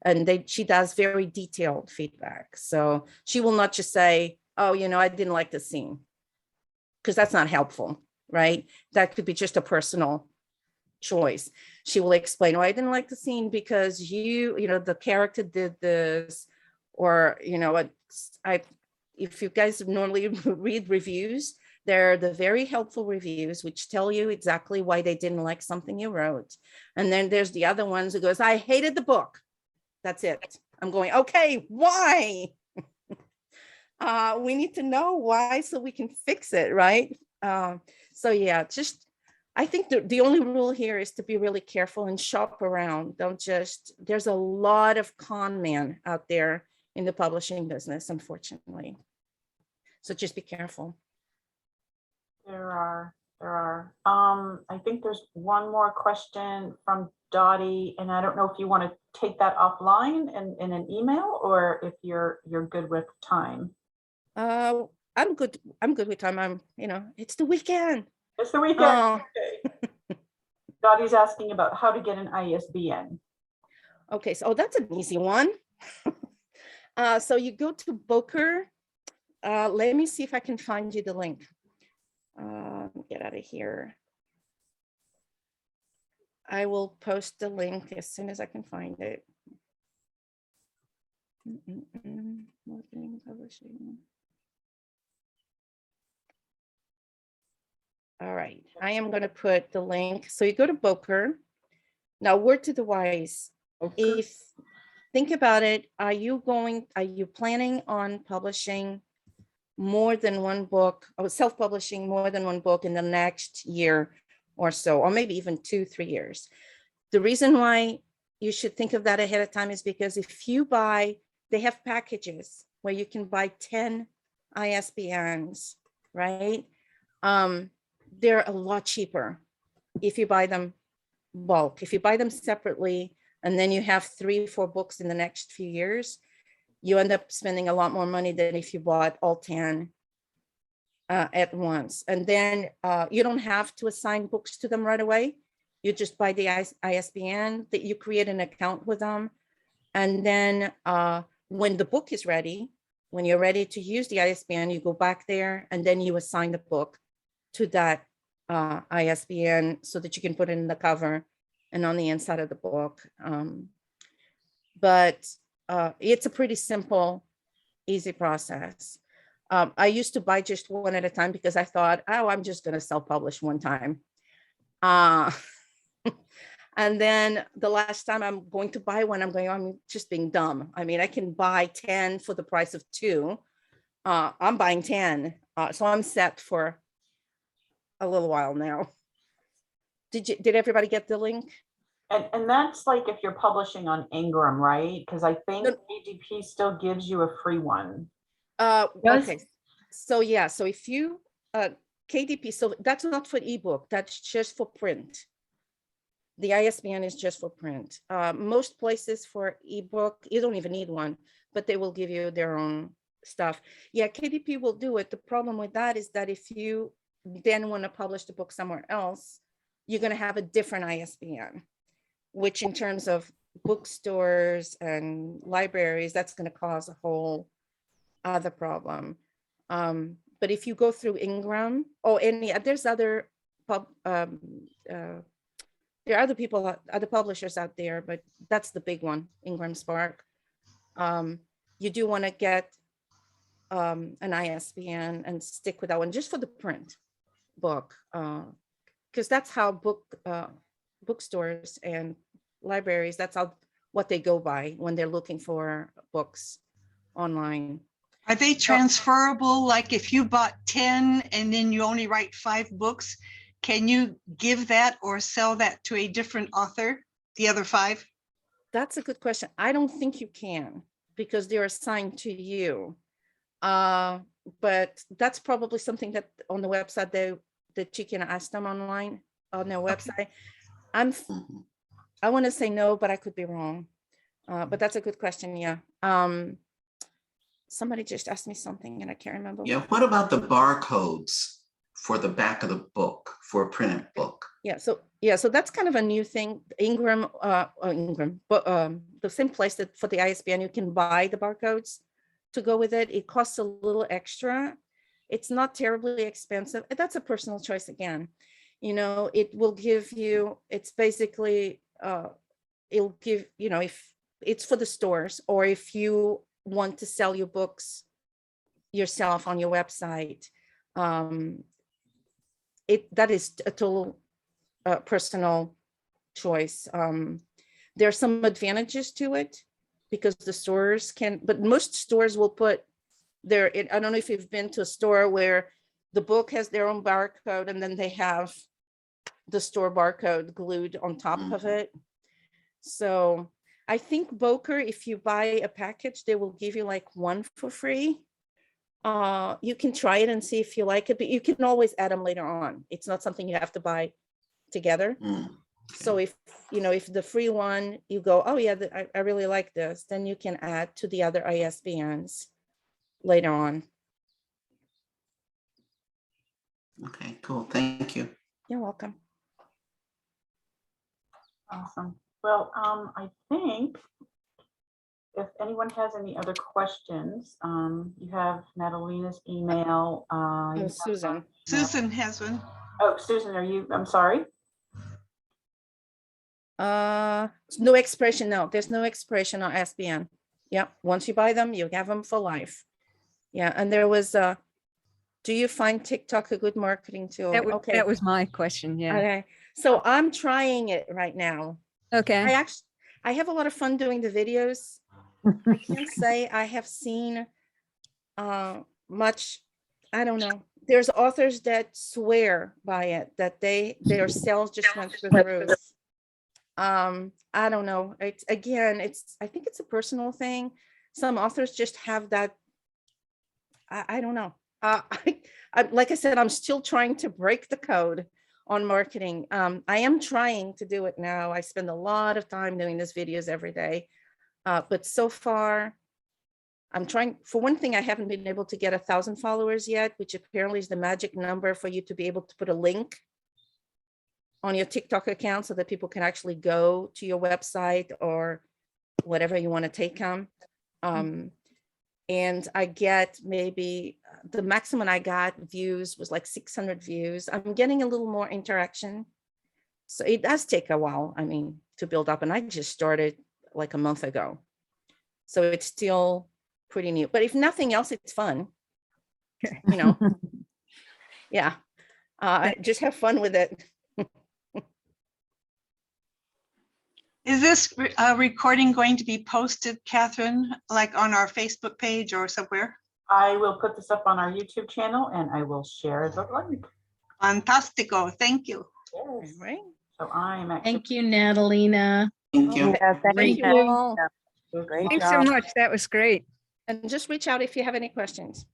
Speaker 2: And she does very detailed feedback. So she will not just say, oh, I didn't like the scene, because that's not helpful, right? That could be just a personal choice. She will explain, I didn't like the scene because the character did this, or if you guys normally read reviews, They're the very helpful reviews, which tell you exactly why they didn't like something you wrote. And then there's the other ones who goes, I hated the book. That's it. I'm going, okay, why? We need to know why so we can fix it, right? So yeah, just, I think the only rule here is to be really careful and shop around. Don't just, there's a lot of con men out there in the publishing business, unfortunately. So just be careful.
Speaker 1: There are. I think there's one more question from Dottie, and I don't know if you want to take that offline and in an email, or if you're good with time.
Speaker 2: I'm good with time. It's the weekend.
Speaker 1: It's the weekend.
Speaker 2: Oh.
Speaker 1: Okay. Dottie's asking about how to get an ISBN.
Speaker 2: Okay, so that's an easy one. So you go to Booker. Let me see if I can find you the link. Get out of here. I will post the link as soon as I can find it. Marketing, publishing. All right, I am going to put the link. So you go to Booker. Now, word to the wise. If think about it, are you planning on publishing more than one book, or self-publishing more than one book in the next year or so, or maybe even 2-3 years? The reason why you should think of that ahead of time is because if you buy, they have packages where you can buy 10 ISBNs, right? They're a lot cheaper if you buy them bulk. If you buy them separately, and then you have 3-4 books in the next few years, you end up spending a lot more money than if you bought all 10 at once. And then you don't have to assign books to them right away. You just buy the ISBN, that you create an account with them. And then when the book is ready, when you're ready to use the ISBN, you go back there and then you assign the book to that ISBN so that you can put it in the cover and on the inside of the book. But it's a pretty simple, easy process. I used to buy just one at a time because I thought, oh, I'm just going to self-publish one time. And then the last time I'm going to buy one, I'm just being dumb. I mean, I can buy 10 for the price of 2. I'm buying 10. So I'm set for a little while now. Did everybody get the link?
Speaker 1: And that's like if you're publishing on Ingram, right? Because I think KDP still gives you a free one.
Speaker 2: Okay. So yeah, so if you KDP, so that's not for ebook, that's just for print. The ISBN is just for print. Most places for ebook, you don't even need one, but they will give you their own stuff. Yeah, KDP will do it. The problem with that is that if you then want to publish the book somewhere else, you're going to have a different ISBN, which in terms of bookstores and libraries, that's going to cause a whole other problem. But if you go through Ingram or there's other there are other people, other publishers out there, but that's the big one, Ingram Spark. You do want to get an ISBN and stick with that one just for the print book, because that's how bookstores and libraries, that's what they go by when they're looking for books online.
Speaker 4: Are they transferable? Like if you bought 10 and then you only write 5 books, can you give that or sell that to a different author, the other 5?
Speaker 2: That's a good question. I don't think you can because they're assigned to you. But that's probably something that on the website that you can ask them online on their website. I want to say no, but I could be wrong. But that's a good question. Yeah. Somebody just asked me something and I can't remember.
Speaker 5: Yeah. What about the barcodes for the back of the book, for a printed book?
Speaker 2: Yeah. So that's kind of a new thing. Ingram, but the same place that for the ISBN, you can buy the barcodes to go with it. It costs a little extra. It's not terribly expensive. That's a personal choice again. It will give you, it's basically, it'll give, if it's for the stores or if you want to sell your books yourself on your website, that is a total personal choice. There are some advantages to it because the stores can, but most stores will put their, I don't know if you've been to a store where the book has their own barcode and then they have the store barcode glued on top of it. So I think Boker, if you buy a package, they will give you like one for free. You can try it and see if you like it, but you can always add them later on. It's not something you have to buy together. So if, you know, if the free one, you go, oh yeah, I really like this, then you can add to the other ISBNs later on.
Speaker 5: Okay, cool. Thank you.
Speaker 2: You're welcome.
Speaker 1: Awesome. Well, I think if anyone has any other questions, you have Natalina's email. You
Speaker 2: Oh,
Speaker 1: have
Speaker 2: Susan.
Speaker 4: Susan has one.
Speaker 1: Oh, Susan, are you, I'm sorry.
Speaker 2: No expiration. No, there's no expiration on SBN. Yeah, once you buy them, you have them for life. Yeah, and there was do you find TikTok a good marketing tool? Okay.
Speaker 6: That was my question. Yeah.
Speaker 2: Okay. So I'm trying it right now.
Speaker 6: Okay.
Speaker 2: I have a lot of fun doing the videos. I can't say I have seen much. I don't know. There's authors that swear by it, that their sales just went through the roof. I don't know. It's again, I think it's a personal thing. Some authors just have that. I don't know. Like I said, I'm still trying to break the code on marketing. I am trying to do it now. I spend a lot of time doing these videos every day. But so far, I'm trying. For one thing, I haven't been able to get 1,000 followers yet, which apparently is the magic number for you to be able to put a link on your TikTok account so that people can actually go to your website or whatever you want to take them. And I get maybe the maximum I got views was like 600 views. I'm getting a little more interaction. So it does take a while, I mean, to build up. And I just started like a month ago. So it's still pretty new. But if nothing else, it's fun. You know, yeah. Just have fun with it.
Speaker 4: Is this recording going to be posted, Catherine, like on our Facebook page or somewhere?
Speaker 1: I will put this up on our YouTube channel and I will share the link.
Speaker 4: Fantastico. Thank you.
Speaker 1: Yes.
Speaker 2: Right.
Speaker 1: So I'm actually.
Speaker 7: Thank you, Natalina.
Speaker 5: Thank you.
Speaker 7: Thank
Speaker 2: you.
Speaker 7: you.
Speaker 6: Thanks so much. That was great.
Speaker 2: And just reach out if you have any questions.